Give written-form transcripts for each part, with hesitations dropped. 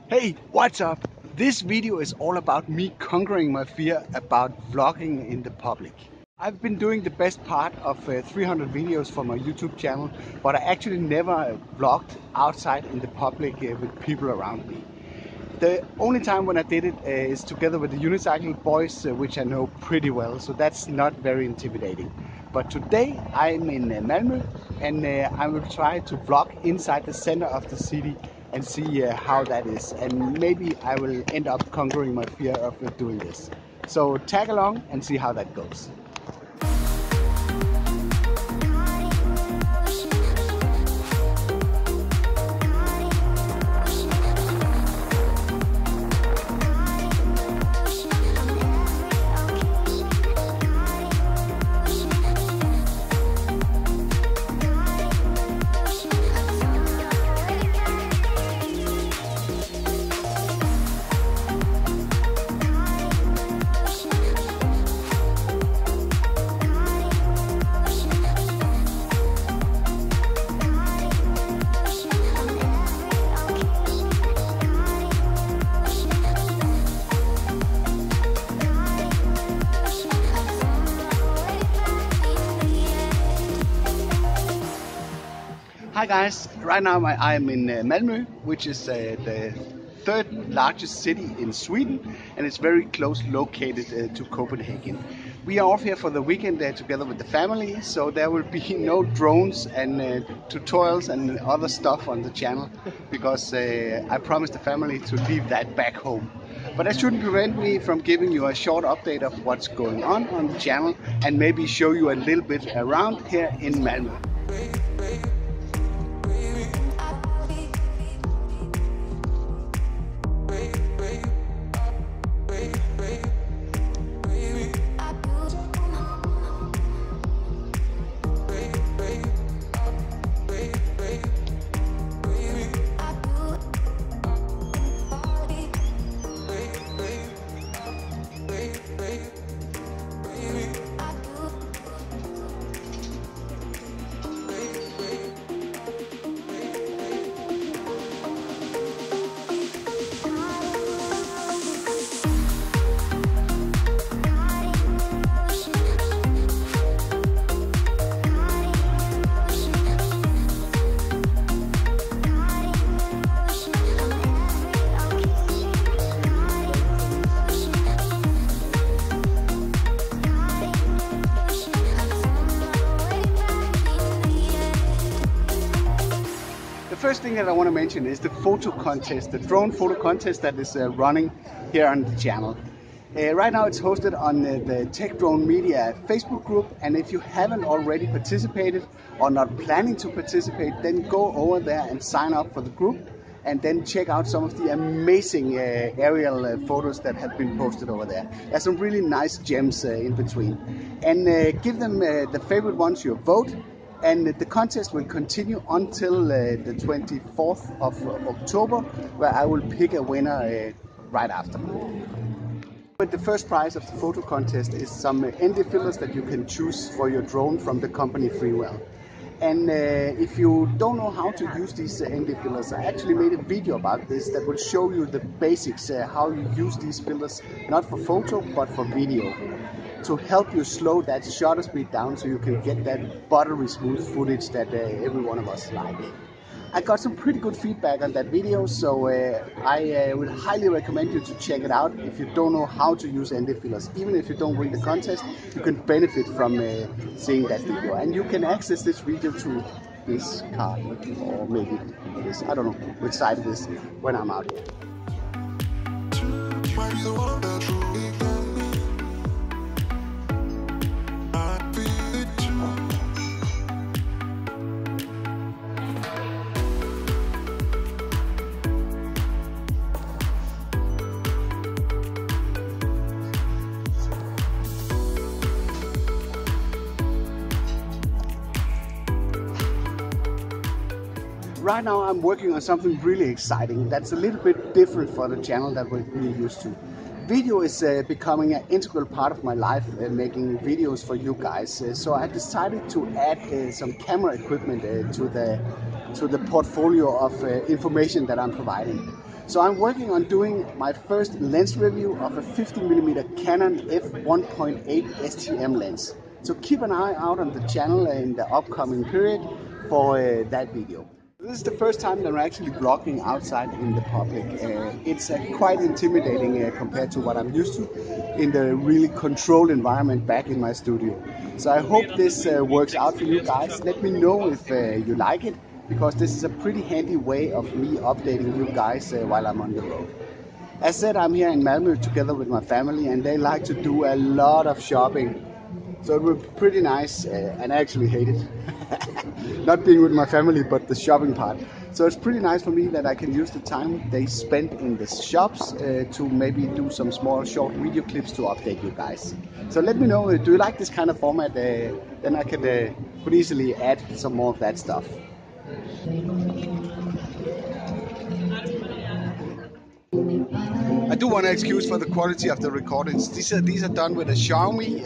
Hey, what's up? This video is all about me conquering my fear about vlogging in the public. I've been doing the best part of 300 videos for my YouTube channel, but I actually never vlogged outside in the public with people around me. The only time when I did it is together with the unicycle boys, which I know pretty well, so that's not very intimidating. But today I'm in Malmö and I will try to vlog inside the center of the city and see how that is, and maybe I will end up conquering my fear of doing this. So tag along and see how that goes. Hi guys, right now I am in Malmö, which is the third largest city in Sweden, and it's very close located to Copenhagen. We are off here for the weekend together with the family, so there will be no drones and tutorials and other stuff on the channel, because I promised the family to leave that back home. But that shouldn't prevent me from giving you a short update of what's going on the channel and maybe show you a little bit around here in Malmö. The first thing that I want to mention is the photo contest, the drone photo contest that is running here on the channel. Right now it's hosted on the Tech Drone Media Facebook group, and if you haven't already participated or not planning to participate, then go over there and sign up for the group, and then check out some of the amazing aerial photos that have been posted over there. There's some really nice gems in between, and give them the favorite ones your vote. And the contest will continue until the 24th of October, where I will pick a winner right after. But the first prize of the photo contest is some ND filters that you can choose for your drone from the company Freewell. And if you don't know how to use these ND filters, I actually made a video about this that will show you the basics, how you use these filters, not for photo but for video, to help you slow that shutter speed down so you can get that buttery smooth footage that every one of us like. I got some pretty good feedback on that video, so I would highly recommend you to check it out if you don't know how to use ND fillers. Even if you don't win the contest, you can benefit from seeing that video. And you can access this video to this card, or maybe this, I don't know which side it is, when I'm out here. Right now I'm working on something really exciting that's a little bit different for the channel that we're used to. Video is becoming an integral part of my life, making videos for you guys. So I decided to add some camera equipment to the portfolio of information that I'm providing. So I'm working on doing my first lens review of a 50mm Canon f1.8 STM lens. So keep an eye out on the channel in the upcoming period for that video. This is the first time that I'm actually vlogging outside in the public. It's quite intimidating compared to what I'm used to in the really controlled environment back in my studio. So I hope this works out for you guys. Let me know if you like it, because this is a pretty handy way of me updating you guys while I'm on the road. As said, I'm here in Malmö together with my family, and they like to do a lot of shopping. So it would be pretty nice, and I actually hate it. Not being with my family, but the shopping part. So it's pretty nice for me that I can use the time they spend in the shops to maybe do some small short video clips to update you guys. So let me know, do you like this kind of format? Then I could easily add some more of that stuff. I do want to excuse for the quality of the recordings. These are done with a Xiaomi,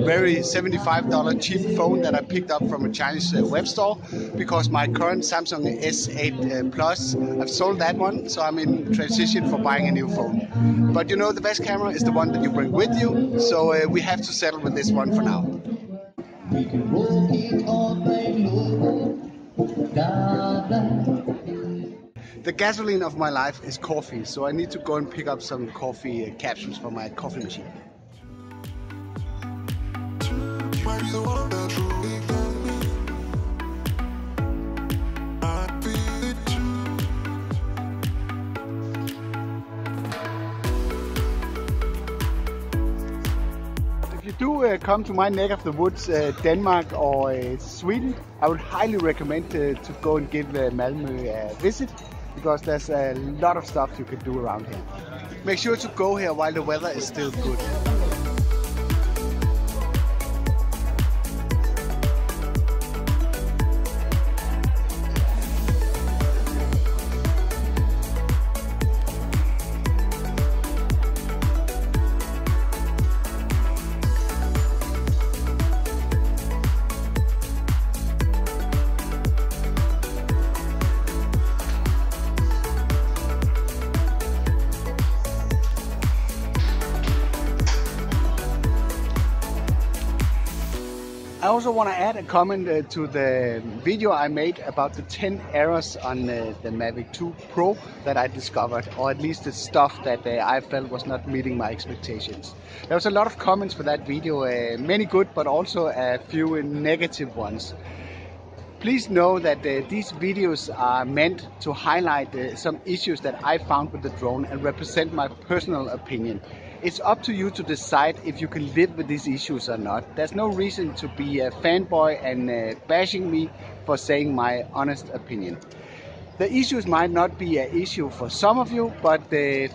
very $75 cheap phone that I picked up from a Chinese web store, because my current Samsung S8 Plus, I've sold that one, so I'm in transition for buying a new phone. But you know, the best camera is the one that you bring with you, so we have to settle with this one for now. The gasoline of my life is coffee, so I need to go and pick up some coffee capsules for my coffee machine. If you do come to my neck of the woods, Denmark or Sweden, I would highly recommend to go and give Malmö a visit, because there's a lot of stuff you can do around here. Make sure to go here while the weather is still good. I also want to add a comment to the video I made about the 10 errors on the Mavic 2 Pro that I discovered, or at least the stuff that I felt was not meeting my expectations. There was a lot of comments for that video, many good but also a few negative ones. Please know that these videos are meant to highlight some issues that I found with the drone and represent my personal opinion. It's up to you to decide if you can live with these issues or not. There's no reason to be a fanboy and bashing me for saying my honest opinion. The issues might not be an issue for some of you, but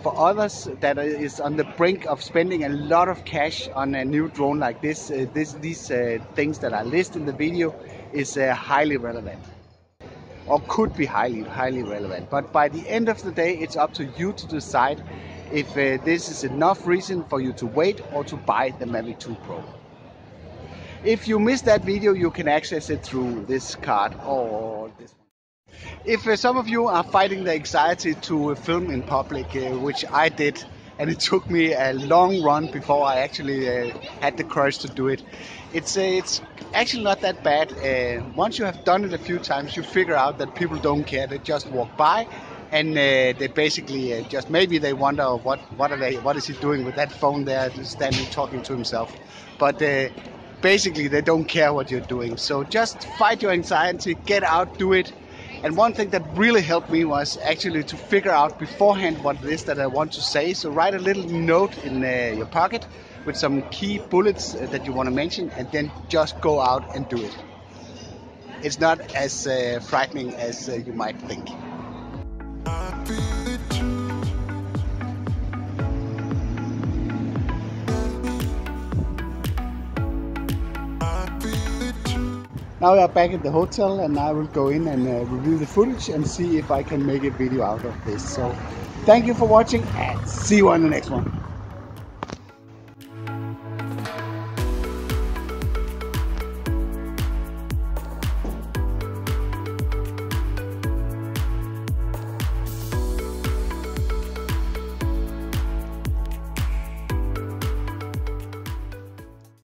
for others that is on the brink of spending a lot of cash on a new drone like this, these things that I list in the video is highly relevant, or could be highly relevant. But by the end of the day, it's up to you to decide if this is enough reason for you to wait or to buy the Mavic 2 Pro. If you missed that video, you can access it through this card or this one. If some of you are fighting the anxiety to film in public, which I did, and it took me a long run before I actually had the courage to do it, it's actually not that bad. Once you have done it a few times, you figure out that people don't care. They just walk by, and they basically just maybe they wonder what is he doing with that phone there, just standing talking to himself. But basically they don't care what you're doing. So just fight your anxiety, get out, do it. And one thing that really helped me was actually to figure out beforehand what it is that I want to say. So write a little note in your pocket with some key bullets that you want to mention, and then just go out and do it. It's not as frightening as you might think. Now we are back at the hotel, and I will go in and review the footage and see if I can make a video out of this. So thank you for watching, and see you on the next one.